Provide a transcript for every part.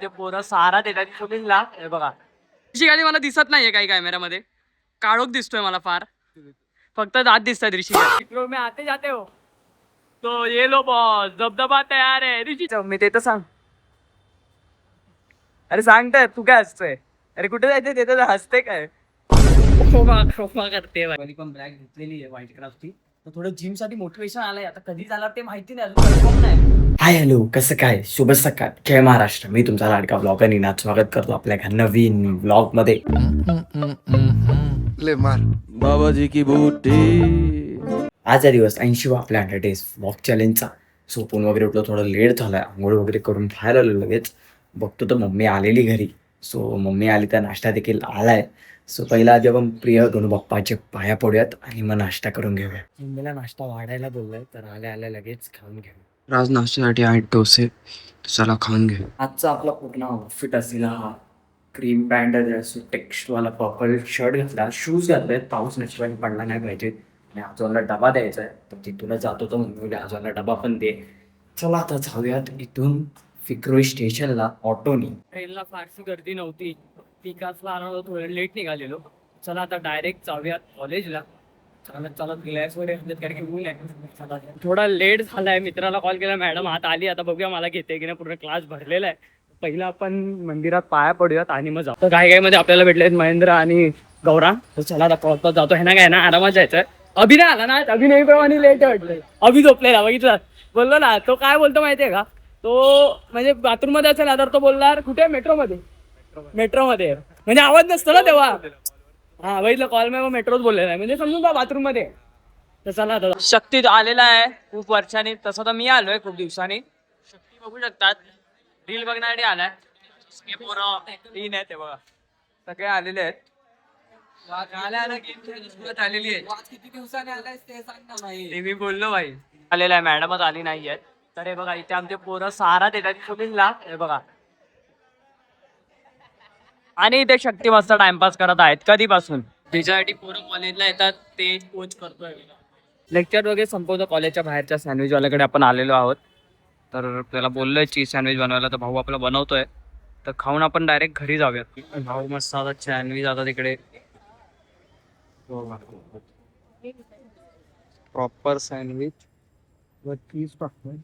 ते पोरं सहारा देतात मुलींना. हे बघा ऋषी गाडी मला दिसत नाहीये काही कॅमेऱ्यामध्ये. काळोख दिसतोय मला फार. फक्त दात दिसतात ऋषी गाडी. मी आते जाते हो तो ये लो बॉस धबधबा तयार आहे ऋषी. मी ते तर सांग. अरे सांगताय तू काय हसतोय. अरे कुठे जायचंय ते तर हसते काय. करते पण ब्लॅक घेतलेली आहे व्हाईट क्राफ्टची. तर थोडं जिम साठी मोटिवेशन आलंय. आता कधी जाणार ते माहिती नाही अजून. हाय हॅलो कसं काय शुभ सकाळ जय महाराष्ट्र. मी तुमचा लाडका ब्लॉगर निनाद स्वागत करतो आपल्या एका नवीन ब्लॉग मध्ये. ले मार बाबाजी की बूटी. आजचा दिवस 80वा आपल्या 100 डेज वॉक चॅलेंजचा. झोपून वगैरे उठलो थोडं लेट झालाय. आंघोळ वगैरे करून बाहेर आलो लगेच. बघतो तर मम्मी आलेली घरी. सो मम्मी आली तर नाश्ता देखील आलाय. सो पहिला आधी आपण प्रिय गणूबाप्पाचे पाया पडूयात आणि मग नाश्ता करून घेऊया. मम्मीला नाश्ता वाढायला बोललाय तर आल्या आल्या लगेच खाऊन घेऊ. आज नाश्त्यासाठी 8 डोसे. चला खाऊन घे. आजचा आपला पूर्ण आउटफिट असलेला हा क्रीम पॅन्ट टेक्स्टवाला पर्पल शर्ट घातला. शूज घातले. पाऊस नशिबाने पडला नाही पाहिजे. आणि आजोला डबा द्यायचा आहे तर तिथूनच जातो तो म्हणून आजोला डबा पण दे. चला आता जाऊयात इथून फिक्रोई स्टेशनला ऑटोनी. ट्रेनला फारशी गर्दी नव्हती. पिकासला आलो थोडं लेट निघालेलो. चला आता डायरेक्ट जाऊयात कॉलेजला. चालत चालत ग्लॅस वगैरे कारण की ऊन आहे. थोडा लेट झालाय. मित्राला कॉल केला मॅडम आता आली. आता बघूया मला घेते की नाही. पूर्ण क्लास भरलेला आहे. पहिला आपण मंदिरात पाया पडूयात आणि मग जाऊ. तर घाई मध्ये आपल्याला भेटले महेंद्र आणि गौरा. तर चला आता पळत जातो. हे ना काय ना आरामात जायचंय. अभि नाही आला ना. अभि नेहमीप्रमाणे लेट वाटलं. अभि झोपलेला बघितलं. बोललो ना तो काय बोलतो माहितीये का. तो म्हणजे बाथरूम मध्ये असेल तर तो बोलणार कुठे मेट्रोमध्ये. मेट्रोमध्ये म्हणजे आवाज नसतो ना तेव्हा. हा बघितलं कॉल मग मेट्रोच बोललेला आहे म्हणजे समजून जा बाथरूम मध्ये. तर चला आता शक्ती आलेला आहे खूप वर्षांनी. तसं तर मी आलोय खूप दिवसांनी. शक्ती बघू शकतात रील बघण्यासाठी आलाय. तीन आहे ते बघा सगळे आलेले आहेत. किती दिवसांनी आलाय ते सांग ना भाई. ते मी बोललो भाई आलेला आहे. मॅडमच आली नाहीये. तर हे बघा इथे आमचे पोरं सहारा देतात मुलींना. हे बघा आणि इथे शक्ती मस्त टाइमपास करत आहेत कधीपासून. त्याच्यासाठी पोरं कॉलेजला येतात ते कोच करतोय. लेक्चर वगैरे संपवतो कॉलेजच्या बाहेरच्या सँडविचवाल्याकडे आपण आलेलो आहोत. तर त्याला बोललोय चीज सँडविच बनवायला. तर भाऊ आपला बनवतोय. तर खाऊन आपण डायरेक्ट घरी जाऊयात. भाऊ मस्त आता सँडविच आता तिकडे प्रॉपर सँडविच व चीज टाकतोय.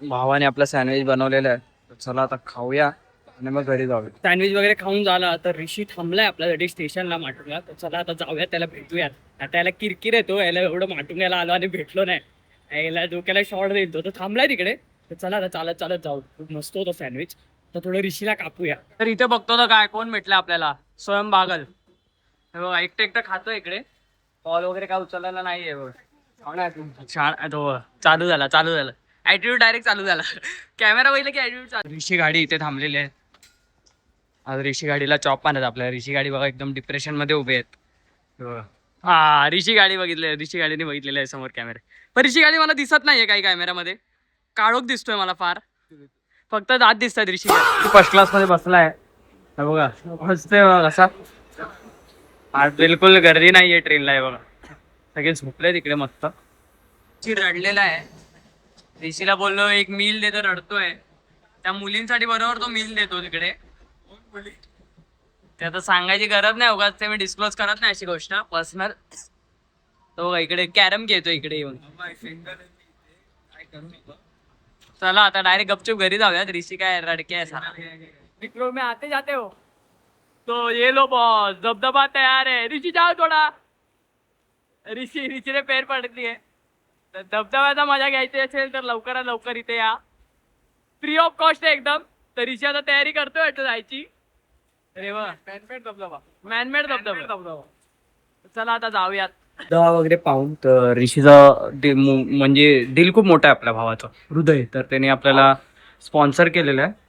भावाने आपला सँडविच बनवलेला आहे. तर चला आता खाऊया आणि मग घरी जाऊया. सँडविच वगैरे खाऊन झाला तर ऋषी थांबलाय आपल्यासाठी स्टेशनला माटुंगला. तर चला आता जाऊया त्याला भेटूयात. आता याला किरकिर येतो. याला एवढं माटुंग्याला आलो आणि भेटलो नाही. याला डोक्याला शॉर्ट देतो. तो थांबलाय तिकडे. तर चला आता चालत चालत जाऊ. खूप मस्त होतो सँडविच. तर थोडं ऋषीला कापूया. तर इथे बघतो तर काय कोण भेटलं आपल्याला. स्वयं बागल. एकटं एकटं खातो इकडे. कॉल वगैरे काय उचललेला नाहीये बघ. छान तो चालू झाला ऍटिट्यूड डायरेक्ट चालू झाला. कॅमेरा बघितलं की ऍटिट्यूड चालू. ऋषी गाडी इथे थांबलेली आहे. आज ऋषी गाडीला चॉप मारत आपल्याला. ऋषी गाडी बघा एकदम डिप्रेशन मध्ये उभे आहेत. हा ऋषी गाडी बघितली. ऋषी गाडीने बघितलेली आहे समोर कॅमेरा. पण ऋषी गाडी मला दिसत नाहीये काही कॅमेऱ्यामध्ये. काळोख दिसतोय मला फार. फक्त दात दिसतात ऋषी गाडी. फर्स्ट क्लास मध्ये बसलाय बघा. हसतोय बघा कसा. आज बिलकुल गर्दी नाहीये ट्रेनला. आहे बघा सगळे झोपले तिकडे मस्त. रडलेला आहे. ऋषीला बोललो एक मील दे तर रडतोय. त्या मुलींसाठी बरोबर तो मील देतो तिकडे. ते आता सांगायची गरज नाही उगाच ते मी डिस्क्लोज करत नाही अशी गोष्ट पर्सनल. तो इकडे कॅरम खेळतो इकडे येऊन. चला आता डायरेक्ट गपचूप घरी जाऊयात. ऋषी काय रडके आहे सारा. मित्रों में आते जाते हो तो ये लो बॉस धबधबा तयार है. ऋषी जाओ थोडा. ऋषीने पैर पडली आहे. तर धबधब्याचा मजा घ्यायची असेल तर लवकरात लवकर इथे या. फ्री ऑफ कॉस्ट आहे एकदम. तर ऋषी आता तयारी करतोय वाटतं जायची. अरे वा मॅनमेड धबधबा. चला आता जाऊयात. दवा वगैरे पाहून तर ऋषीचा म्हणजे दिल खूप मोठं आहे आपल्या भावाचं हृदय. तर त्याने आपल्याला स्पॉन्सर केलेलं आहे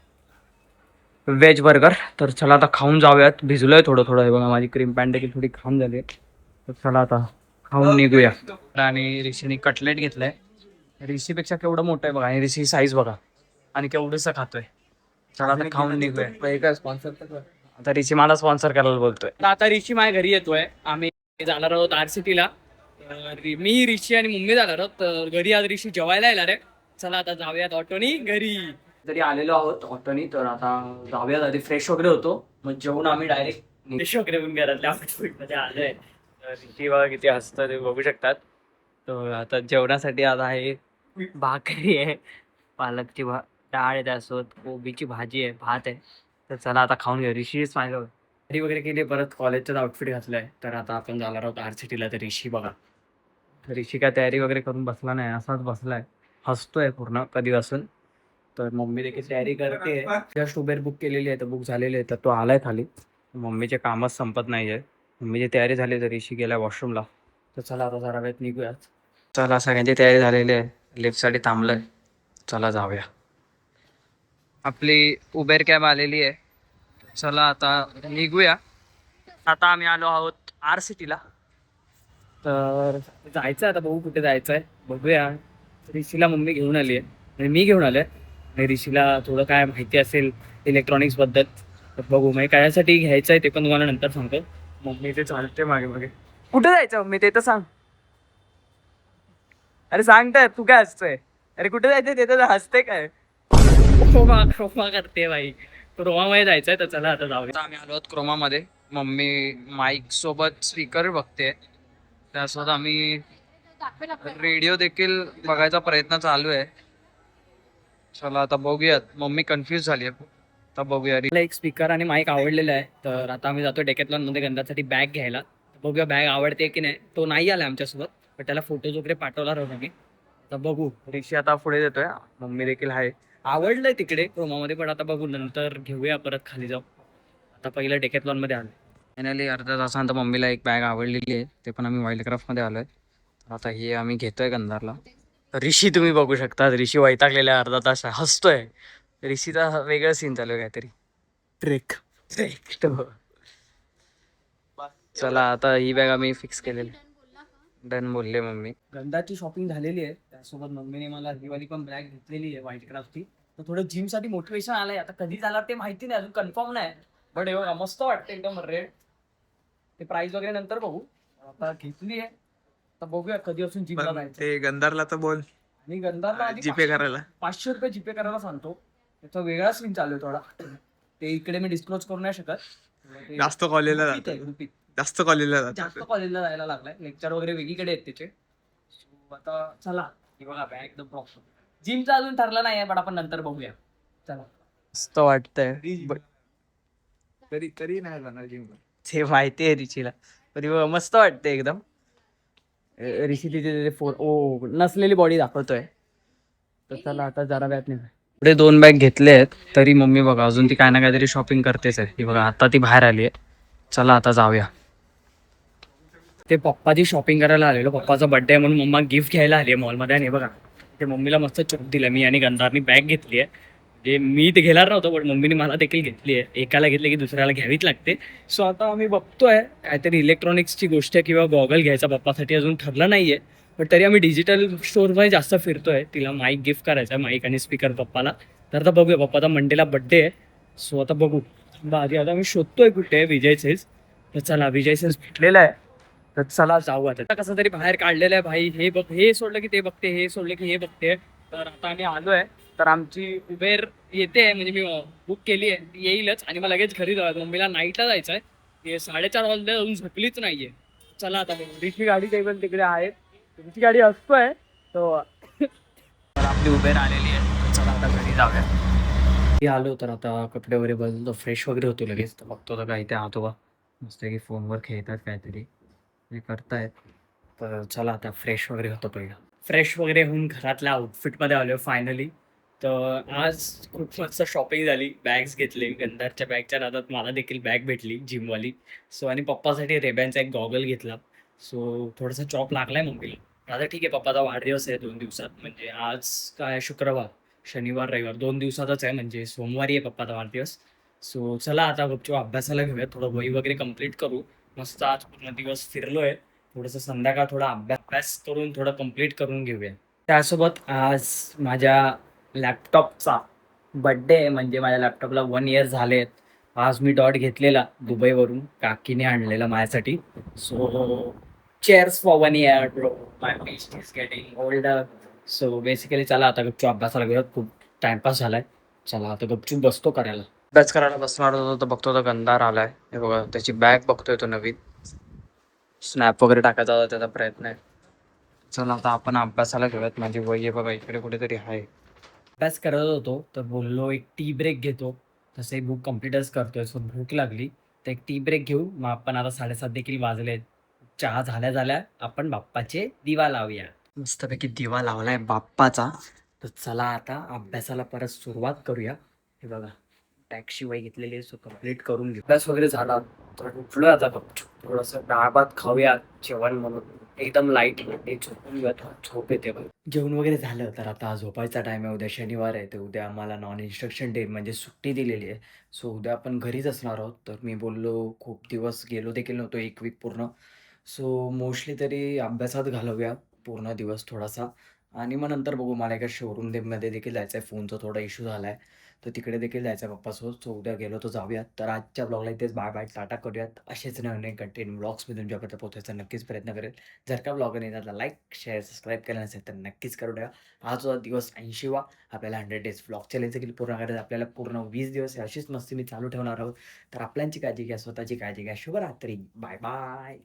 व्हेज बर्गर. तर चला आता खाऊन जाऊयात. भिजलोय थोडं थोडं. बघा माझी क्रीम पॅन्ट देखील थोडी खाऊन झाली. तर चला आता खाऊन निघूया. आणि ऋषीने कटलेट घेतलंय. ऋषीपेक्षा केवढं मोठं आहे बघा. आणि ऋषी साईज बघा आणि केवढंसं खातोय. चला आता खाऊन निघूया. स्पॉन्सर आता ऋषी मला स्पॉन्सर करायला बोलतोय. आता ऋषी माझ्या घरी येतोय. आम्ही जाणार आहोत RCTला. मी ऋषी आणि मम्मी जाणार आहोत. तर घरी आज ऋषी जेवायला येणार आहे. चला आता जाऊयात ऑटोनी घरी. तरी आलेलो आहोत ऑटोनी, तर आता जाऊयात. आधी फ्रेश वगैरे होतो, मग जेवून आम्ही डायरेक्ट फ्रेश वगैरे होऊन घरातल्या आउटफिटमध्ये आलोय. तर ऋषी बघा किती हसतं ते बघू शकतात. तर आता जेवणासाठी आता आहे भाकरी आहे, पालकची डाळ आहे, त्यासोबत कोबीची भाजी आहे, भात आहे. तर चला आता खाऊन घेऊ. ऋषीच पाहिलं तरी वगैरे केली, परत कॉलेजचं आउटफिट घातलंय. तर आता आपण जाणार आहोत RCTला. तर ऋषी बघा, तर ऋषी काय तयारी वगैरे करून बसला नाही, असाच बसलाय, हसतोय पूर्ण कधीपासून. तर मम्मी देखील तयारी करते. जस्ट उबेर बुक केलेली आहे, तर बुक झालेली आहे, तर तो आलाय खाली. मम्मीचे कामच संपत नाहीये. मम्मीची तयारी झाली, तर ऋषी गेला वॉशरूमला. तर चला आता जरा वेळात निघूयात. चला, सगळ्यांची तयारी झालेली आहे, लिफ्टसाठी थांबलोय. चला जाऊया. आपली उबेर कॅब आलेली आहे. चला आता निघूया. आता आम्ही आलो आहोत RCTला. तर जायचं आता, बघू कुठे जायचं आहे, बघूया. ऋषीला मम्मी घेऊन आली आहे आणि मी घेऊन आलोय. आणि ऋषीला थोडं काय माहिती असेल इलेक्ट्रॉनिक्स बद्दल, तर बघू. मग कायासाठी घ्यायचं आहे ते पण तुम्हाला नंतर सांगतो. मम्मी ते चालते मागे मागे. कुठे जायचं मम्मी ते तर सांग. अरे सांगताय तू काय हसतोय. अरे कुठे जायचंय ते तर हसते काय. क्रोमा करते भाई. क्रोमामध्ये जायचंय, तर चला आता जाऊया. आम्ही आलो आहोत क्रोमामध्ये. मम्मी माईक सोबत स्पीकर बघते, त्यासोबत आम्ही रेडिओ देखील बघायचा प्रयत्न चालू आहे. चला आता बघूयात. मम्मी कन्फ्यूज झाली आहे, आता बघूया. मला एक स्पीकर आणि माईक आवडलेला आहे, तर आता आम्ही जातो डेकॅथलॉन मध्ये गंधासाठी बॅग घ्यायला. बघूया बॅग आवडते की नाही. तो नाही आला आमच्यासोबत, पण त्याला फोटोज वगैरे पाठवला होता मी. तर बघू. ऋषी आता पुढे देतोय, मम्मी देखील आहे. आवडलंय तिकडे क्रोमामध्ये, पण आता बघू नंतर घेऊया, परत खाली जाऊ. आता पहिलं डेकॅथलॉन मध्ये आलोय. फायनली अर्ध्या तासानंतर मम्मीला एक बॅग आवडलेली आहे, ते पण आम्ही वाईल्डक्राफ्ट मध्ये आलोय. आता हे आम्ही घेतोय गंधारला. ऋषी तुम्ही बघू शकता, ऋषी वैतागलेला अर्धा तास हसतोय. ऋषीचा वेगळं सीन चालू आहे काहीतरी. ट्रेक ट्रेक चला आता ही बॅग आम्ही फिक्स केलेली. डन बोलले मम्मी. गंधाची शॉपिंग झालेली आहे, त्यासोबत मम्मीने मला ही वाली पण बॅग घेतलेली आहे व्हाईट क्राफ्टची. तर थोडं जिम साठी मोटिवेशन आलंय. आता कधी जाणार ते माहिती नाही, अजून कन्फर्म नाही. बट हे बघा मस्त वाटतं एकदम रेड. ते प्राइस वगैरे नंतर बघू. आता घेतली आहे, आता बघूया कधी असून जिमला जायचं. ते गंधारला तर बोल, आणि गंधारला आधी जीपे करायला 500 रुपये जीपे करायला सांगतो. त्याचा वेगळा सीन चालू आहे थोडा, ते इकडे मी डिस्क्लोज करू नाही शकत. ते जास्त कॉलेजला गुपित आहे, जातात. गुपित. जास्त कॉलेजला जास्त जातात. कॉलेजला जायला लागलाय, लेक्चर वगैरे वेगळीकडे आहेत त्याचे. So, आता चला. हे बघा बॅग एकदम प्रॉपर. जिमचा अजून ठरलं नाही, पण आपण नंतर बघूया. चला. मस्त वाटतंय. तरी तरी नाही जाणार जिम. ते माहिती आहे ऋषीला, तरी मस्त वाटतंय एकदम. ऋषी तिथे नसलेली बॉडी दाखवतोय. तर चला आता जरा वेळात नाही. पुढे 2 बॅग घेतले आहेत, तरी मम्मी बघा अजून ती काय ना काहीतरी शॉपिंग करतेच आहे. ती बघा आता ती बाहेर आली आहे. चला आता जाऊया. ते पप्पाची शॉपिंग करायला आलेलो, पप्पाचा बर्थडे म्हणून मम्मा गिफ्ट घ्यायला आली आहे मॉलमध्ये. आणि बघा ते मम्मीला मस्त चोप दिला. मी आणि गंधारनी बॅग घेतली आहे. जे मी ते घेणार नव्हतो, पण मम्मीने मला देखील घेतली आहे. एकाला घेतली की दुसऱ्याला घ्यावीच लागते. सो आता आम्ही बघतोय काहीतरी इलेक्ट्रॉनिक्सची गोष्ट किंवा गॉगल घ्यायचा पप्पासाठी, अजून ठरलं नाहीये. पण तरी आम्ही डिजिटल स्टोअरमध्ये जास्त फिरतोय. तिला माईक गिफ्ट करायचा, माईक आणि स्पीकर पप्पाला. तर आता बघूया, पप्पाचा मंडेला बड्डे आहे. सो आता बघू. आधी आता मी शोधतोय कुठे विजय सेल्स. तर चला विजय सेल्स भेटलेला आहे, तर चला जाऊ. आता कसं तरी बाहेर काढलेलं आहे भाई. हे बघ, हे सोडलं की ते बघते, हे सोडलं की हे बघते. तर आता आम्ही आलोय. तर आमची उबेर येते, म्हणजे मी बुक केली आहे, ती येईलच. आणि मला लगेच घरी जाऊ. मम्मीला नाईटला जायचं आहे. हे 4:30 वाजले, अजून झोपलीच नाहीये. चला आता ऋषी गाडी टेबल तिकडे आहे, तुमची गाडी असतोय तो. आपली उबेर आलेली आहे, चला आता घरी जाऊया. आलो तर आता कपडे वगैरे बदलतो, फ्रेश वगैरे होतो लगेच. तर बघतो तर काय ते आजोबा मस्त की फोनवर खेळतात काहीतरी, हे करतायत. तर चला आता फ्रेश वगैरे होतो पहिला. फ्रेश वगैरे होऊन घरातल्या आउटफिटमध्ये आलो फायनली. तर आज खूप मस्त शॉपिंग झाली, बॅग्स घेतले. गंधारच्या बॅगच्या नादात मला देखील बॅग भेटली जिमवाली. सो आणि पप्पासाठी रेबॅनचा एक गॉगल घेतला. सो थोडासा चॉप लागलाय मम्मीला. आता ठीक आहे, पप्पाचा वाढदिवस आहे 2 दिवसात. म्हणजे आज काय शुक्रवार, शनिवार, रविवार 2 दिवसातच आहे. म्हणजे सोमवारी आहे पप्पाचा वाढदिवस. सो चला आता गपचूप अभ्यासाला घेऊया, थोडं वही वगैरे कंप्लीट करू. मस्त आज पूर्ण दिवस फिरलोय. थोडंसं संध्याकाळ थोडा अभ्यास करून थोडं कंप्लीट करून घेऊया. त्यासोबत आज माझ्या लॅपटॉपचा बड्डे आहे, म्हणजे माझ्या लॅपटॉपला 1 इयर झालेत. आज मी डॉट घेतलेला दुबईवरून, काकीने आणलेला माझ्यासाठी. So cheers for 1 year bro, my PC is getting older. So basically चला आता गपचूप अभ्यासाला घेऊयात, खूप टाइमपास झालाय. चला आता गपचूप बसतो करायला. अभ्यास करायला बसणार होतो तर बघतो तो गंधार आलाय. हे बघा त्याची बॅग बघतोय तो नवीन. स्नॅप वगैरे टाकायचा होता त्याचा प्रयत्न आहे. चला आता आपण अभ्यासाला घेऊयात. माझी वही आहे बघा इकडे कुठेतरी आहे. अभ्यास करत होतो तर बोललो एक टी ब्रेक घेतो. तसे बुक कम्प्लीटच करतोय. सो भूक लागली तर एक टी ब्रेक घेऊ. मग आपण आता 7:30 देखील वाजले. चहा झाल्या झाल्या आपण बाप्पाचे दिवा लावूया. मस्तपैकी दिवा लावलाय बाप्पाचा. तर चला आता अभ्यासाला परत सुरुवात करूया. हे बघा टॅक्सी वही घेतलेली आहे. सो कम्प्लीट करून घेऊ. अभ्यास वगैरे झाला तर उठलो आता गपचूप थोडंसं डाळ भात खाऊया जेवण म्हणून. एकदम लाईट झोपून घेऊया. झोप येते बघ. जेवण वगैरे झालं तर आता झोपायचा टाइम आहे. उद्या शनिवार आहे तर उद्या आम्हाला नॉन इन्स्ट्रक्शन डे म्हणजे सुट्टी दिलेली आहे. सो उद्या आपण घरीच असणार आहोत. तर मी बोललो खूप दिवस गेलो देखील नव्हतो 1 वीक पूर्ण. सो मोस्टली तरी अभ्यासात घालवूया पूर्ण दिवस थोडासा. आणि मग नंतर बघू. मला एका शोरूममध्ये देखील जायचं आहे. फोनचा थोडा इश्यू झाला आहे तर तिकडे देखील जायचं आहे पप्पासोबत. सो उद्या गेलो तर जाऊयात. तर आजच्या ब्लॉगला इथेच बाय बाय टाटा करूयात. असेच नवीन कंटेंट ब्लॉग्स मी तुमच्याकडे पोहोचायचा नक्कीच प्रयत्न करेल. जर का ब्लॉग येणार लाईक शेअर सबस्क्राईब केलं नसेल तर नक्कीच करू द्या. आज होता दिवस 80वा. आपल्याला 100 डेज ब्लॉग चॅलेंज देखील पूर्ण करायचं. आपल्याला पूर्ण 20 दिवस अशीच मस्ती मी चालू ठेवणार आहोत. तर आपल्यांची काळजी घ्या, स्वतःची काळजी घ्या. शुभरात्री. Bye bye.